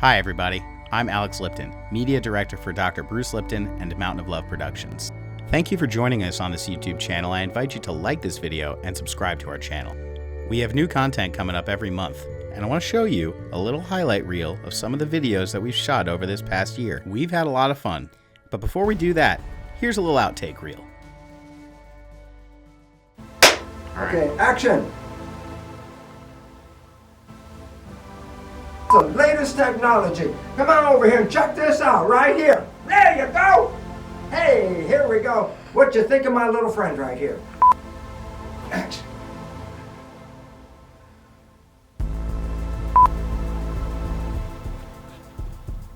Hi everybody, I'm Alex Lipton, Media Director for Dr. Bruce Lipton and Mountain of Love Productions. Thank you for joining us on this YouTube channel. I invite you to like this video and subscribe to our channel. We have new content coming up every month, and I want to show you a little highlight reel of some of the videos that we've shot over this past year. We've had a lot of fun, but before we do that, here's a little outtake reel. Okay, action! The latest technology. Come on over here and check this out right here. There you go. Hey, here we go. What you think of my little friend right here? Action.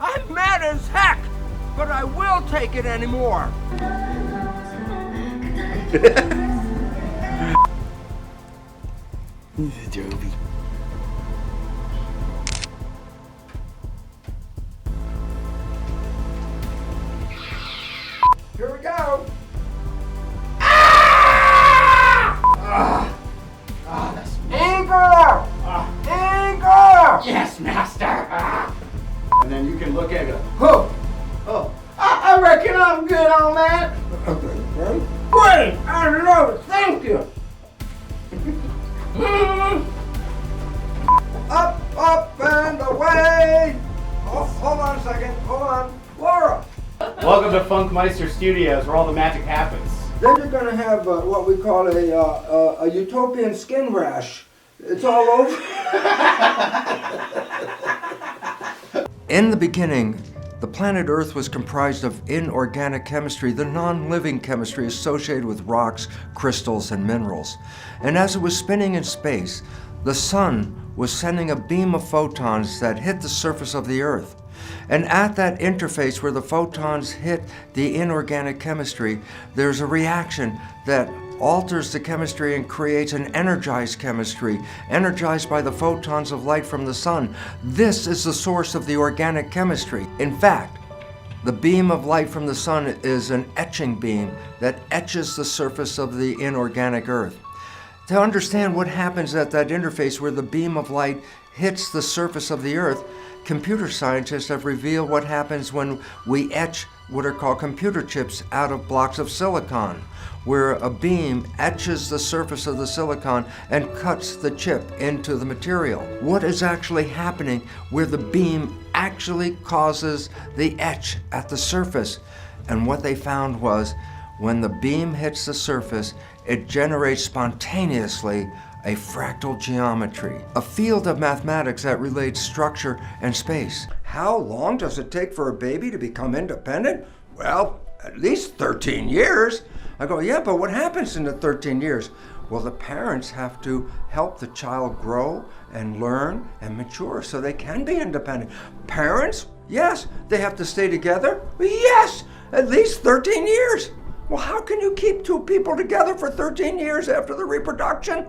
I'm mad as heck, but I will take it anymore. Joby. Here we go. Ah! That's Igor! Igor! Yes, Master! And then you can look at it. Huh. Oh, I reckon I'm good on that. Okay, ready? Great! I love it. Thank you. Up, up, and away. Oh, hold on a second. Hold on. Laura. Welcome to Funk Maester Studios, where all the magic happens. Then you're going to have what we call a utopian skin rash. It's all over. In the beginning, the planet Earth was comprised of inorganic chemistry, the non-living chemistry associated with rocks, crystals, and minerals. And as it was spinning in space, the sun was sending a beam of photons that hit the surface of the Earth. And at that interface where the photons hit the inorganic chemistry, there's a reaction that alters the chemistry and creates an energized chemistry, energized by the photons of light from the sun. This is the source of the organic chemistry. In fact, the beam of light from the sun is an etching beam that etches the surface of the inorganic Earth. To understand what happens at that interface where the beam of light hits the surface of the Earth, computer scientists have revealed what happens when we etch what are called computer chips out of blocks of silicon, where a beam etches the surface of the silicon and cuts the chip into the material. What is actually happening where the beam actually causes the etch at the surface? And what they found was when the beam hits the surface, it generates spontaneously a fractal geometry, a field of mathematics that relates structure and space. How long does it take for a baby to become independent? Well, at least 13 years. I go, yeah, but what happens in the 13 years? Well, the parents have to help the child grow and learn and mature so they can be independent. Parents? Yes. They have to stay together? Yes, at least 13 years. Well, how can you keep two people together for 13 years after the reproduction?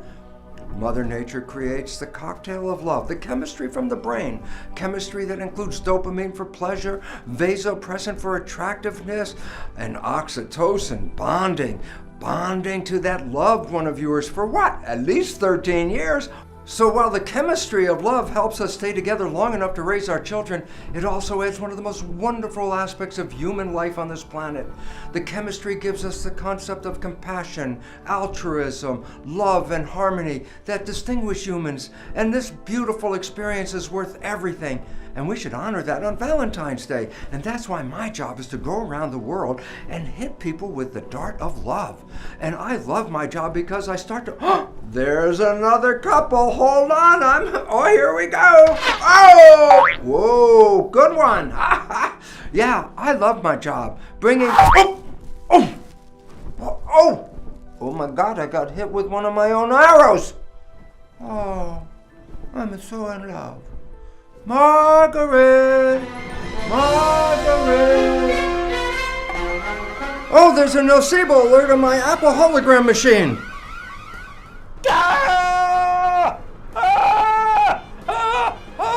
Mother Nature creates the cocktail of love, the chemistry from the brain, chemistry that includes dopamine for pleasure, vasopressin for attractiveness, and oxytocin, bonding to that loved one of yours for what? At least 13 years. So while the chemistry of love helps us stay together long enough to raise our children, it also adds one of the most wonderful aspects of human life on this planet. The chemistry gives us the concept of compassion, altruism, love, and harmony that distinguish humans. And this beautiful experience is worth everything. And we should honor that on Valentine's Day. And that's why my job is to go around the world and hit people with the dart of love. And I love my job because I start to, there's another couple. Hold on, here we go. Oh, whoa, good one. Yeah, I love my job. Bringing, oh my God, I got hit with one of my own arrows. Oh, I'm so in love. Margaret! Oh, there's a Nocebo alert on my Apple hologram machine.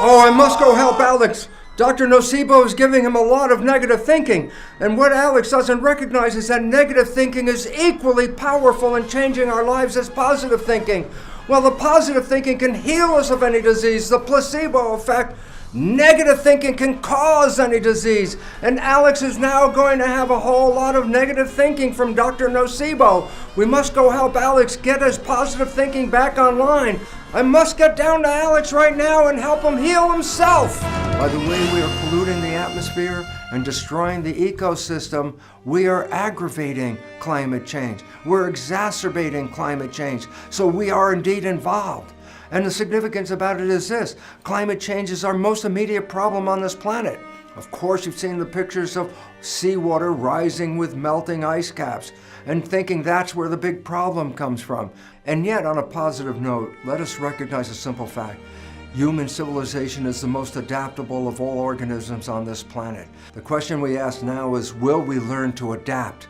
Oh, I must go help Alex. Dr. Nocebo is giving him a lot of negative thinking. And what Alex doesn't recognize is that negative thinking is equally powerful in changing our lives as positive thinking. Well, the positive thinking can heal us of any disease, the placebo effect. Negative thinking can cause any disease, and Alex is now going to have a whole lot of negative thinking from Dr. Nocebo. We must go help Alex get his positive thinking back online. I must get down to Alex right now and help him heal himself. By the way we are polluting the atmosphere and destroying the ecosystem, we are aggravating climate change. We're exacerbating climate change, so we are indeed involved. And the significance about it is this: climate change is our most immediate problem on this planet. Of course, you've seen the pictures of seawater rising with melting ice caps and thinking that's where the big problem comes from. And yet, on a positive note, let us recognize a simple fact. Human civilization is the most adaptable of all organisms on this planet. The question we ask now is, will we learn to adapt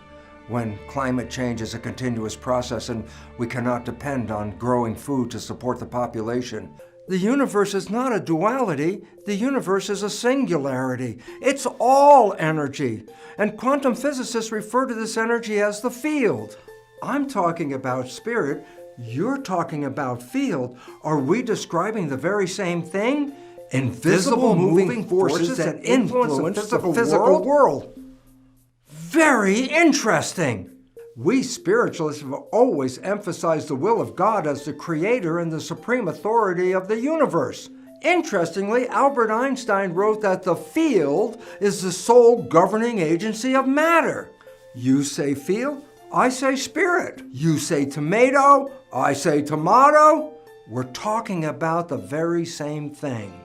when climate change is a continuous process and we cannot depend on growing food to support the population? The universe is not a duality. The universe is a singularity. It's all energy. And quantum physicists refer to this energy as the field. I'm talking about spirit. You're talking about field. Are we describing the very same thing? Invisible moving forces that influence the physical world. Very interesting. We spiritualists have always emphasized the will of God as the creator and the supreme authority of the universe. Interestingly, Albert Einstein wrote that the field is the sole governing agency of matter. You say field, I say spirit. You say tomato, I say tomato. We're talking about the very same thing.